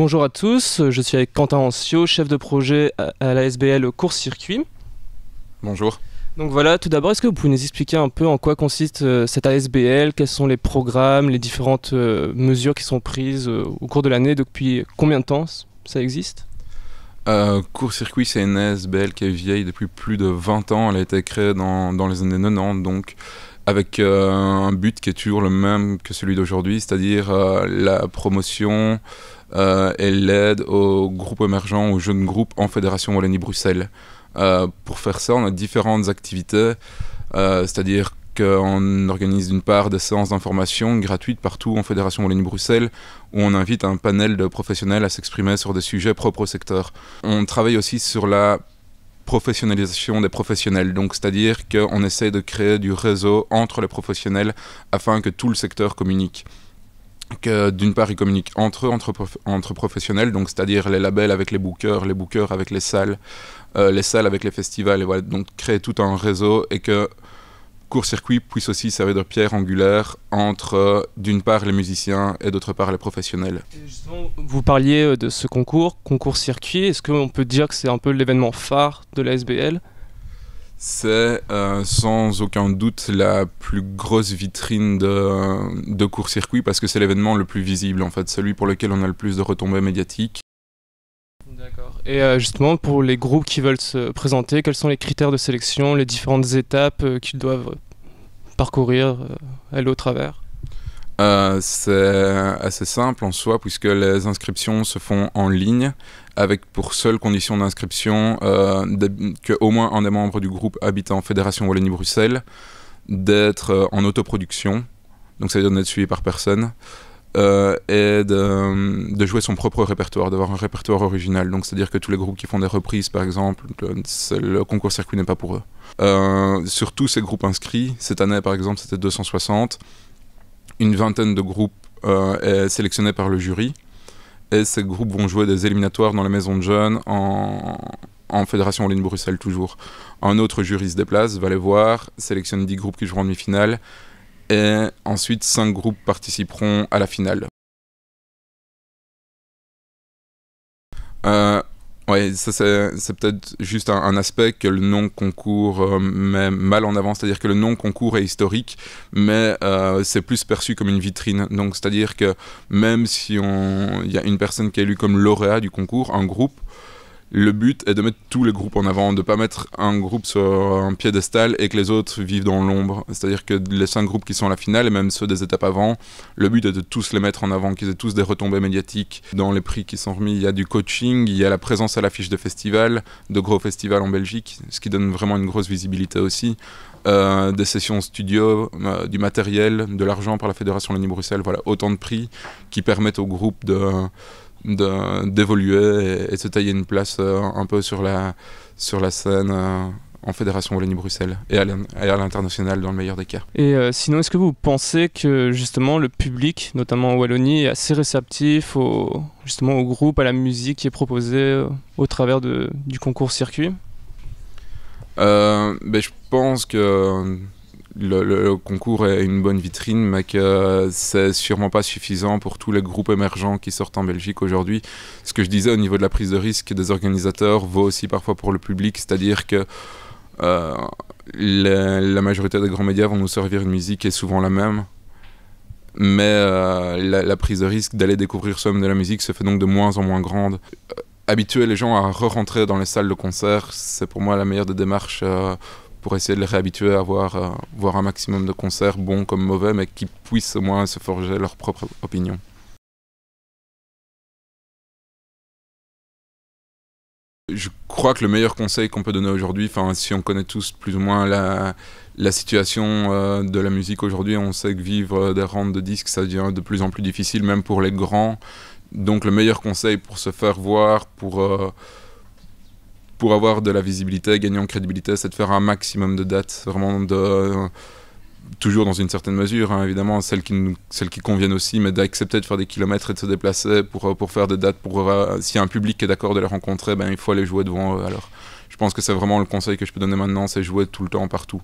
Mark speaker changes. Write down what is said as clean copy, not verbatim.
Speaker 1: Bonjour à tous, je suis avec Quentin Ancio, chef de projet à la SBL Course Circuit.
Speaker 2: Bonjour.
Speaker 1: Donc voilà, tout d'abord, est-ce que vous pouvez nous expliquer un peu en quoi consiste cette ASBL, quels sont les programmes, les différentes mesures qui sont prises au cours de l'année, depuis combien de temps ça existe?
Speaker 2: Course Circuit, c'est une ASBL qui est vieille depuis plus de 20 ans. Elle a été créée dans les années 90, donc avec un but qui est toujours le même que celui d'aujourd'hui, c'est-à-dire la promotion et l'aide aux groupes émergents, aux jeunes groupes en Fédération Wallonie-Bruxelles. Pour faire ça, on a différentes activités, c'est-à-dire qu'on organise d'une part des séances d'information gratuites partout en Fédération Wallonie-Bruxelles, où on invite un panel de professionnels à s'exprimer sur des sujets propres au secteur. On travaille aussi sur la professionnalisation des professionnels, donc c'est-à-dire qu'on essaie de créer du réseau entre les professionnels afin que tout le secteur communique. Que d'une part ils communiquent entre eux, entre professionnels, donc c'est-à-dire les labels avec les bookers avec les salles avec les festivals, et voilà, donc créer tout un réseau et que Course Circuit puisse aussi servir de pierre angulaire entre d'une part les musiciens et d'autre part les professionnels.
Speaker 1: Et justement, vous parliez de ce concours Circuit, est-ce qu'on peut dire que c'est un peu l'événement phare de la SBL?
Speaker 2: C'est sans aucun doute la plus grosse vitrine de Course Circuit parce que c'est l'événement le plus visible en fait, celui pour lequel on a le plus de retombées médiatiques.
Speaker 1: D'accord. Et justement, pour les groupes qui veulent se présenter, quels sont les critères de sélection, les différentes étapes qu'ils doivent parcourir, aller au travers?
Speaker 2: C'est assez simple en soi puisque les inscriptions se font en ligne avec pour seule condition d'inscription qu'au moins un des membres du groupe habite en Fédération Wallonie-Bruxelles, d'être en autoproduction, donc ça veut dire d'être suivi par personne, et de jouer son propre répertoire, d'avoir un répertoire original. Donc c'est-à-dire que tous les groupes qui font des reprises par exemple, le concours circuit n'est pas pour eux. Sur tous ces groupes inscrits, cette année par exemple c'était 260, une vingtaine de groupes est sélectionné par le jury. Et ces groupes vont jouer des éliminatoires dans les maisons de jeunes en Fédération Wallonie-Bruxelles toujours. Un autre jury se déplace, va les voir, sélectionne 10 groupes qui joueront en demi-finale et ensuite 5 groupes participeront à la finale. Ouais, ça c'est peut-être juste un aspect que le non-concours met mal en avant, c'est-à-dire que le non-concours est historique, mais c'est plus perçu comme une vitrine. Donc c'est-à-dire que même si il y a une personne qui est élue comme lauréat du concours, un groupe, le but est de mettre tous les groupes en avant, de ne pas mettre un groupe sur un piédestal et que les autres vivent dans l'ombre. C'est-à-dire que les 5 groupes qui sont à la finale, et même ceux des étapes avant, le but est de tous les mettre en avant, qu'ils aient tous des retombées médiatiques. Dans les prix qui sont remis, il y a du coaching, il y a la présence à l'affiche de festivals, de gros festivals en Belgique, ce qui donne vraiment une grosse visibilité aussi. Des sessions studio, du matériel, de l'argent par la Fédération Wallonie-Bruxelles, voilà, autant de prix qui permettent aux groupes d'évoluer et de se tailler une place un peu sur la scène en Fédération Wallonie-Bruxelles et à l'international dans le meilleur des cas.
Speaker 1: Et sinon, est-ce que vous pensez que justement le public, notamment en Wallonie, est assez réceptif justement au groupe, à la musique qui est proposée au travers du concours circuit?
Speaker 2: Je pense que le concours est une bonne vitrine, mais que c'est sûrement pas suffisant pour tous les groupes émergents qui sortent en Belgique aujourd'hui. Ce que je disais au niveau de la prise de risque des organisateurs vaut aussi parfois pour le public, c'est-à-dire que la majorité des grands médias vont nous servir une musique qui est souvent la même, mais la prise de risque d'aller découvrir soi-même de la musique se fait donc de moins en moins grande. Habituer les gens à re-rentrer dans les salles de concert, c'est pour moi la meilleure des démarches pour essayer de les réhabituer à voir un maximum de concerts, bons comme mauvais, mais qui puissent au moins se forger leur propre opinion. Je crois que le meilleur conseil qu'on peut donner aujourd'hui, si on connaît tous plus ou moins la situation de la musique aujourd'hui, on sait que vivre des rentes de disques, ça devient de plus en plus difficile, même pour les grands. Donc le meilleur conseil pour se faire voir, pour avoir de la visibilité, gagner en crédibilité, c'est de faire un maximum de dates, vraiment toujours dans une certaine mesure, hein, évidemment, celles qui conviennent aussi, mais d'accepter de faire des kilomètres et de se déplacer pour faire des dates, s'il y a un public qui est d'accord de les rencontrer, il faut aller jouer devant eux. Alors, je pense que c'est vraiment le conseil que je peux donner maintenant, c'est jouer tout le temps, partout.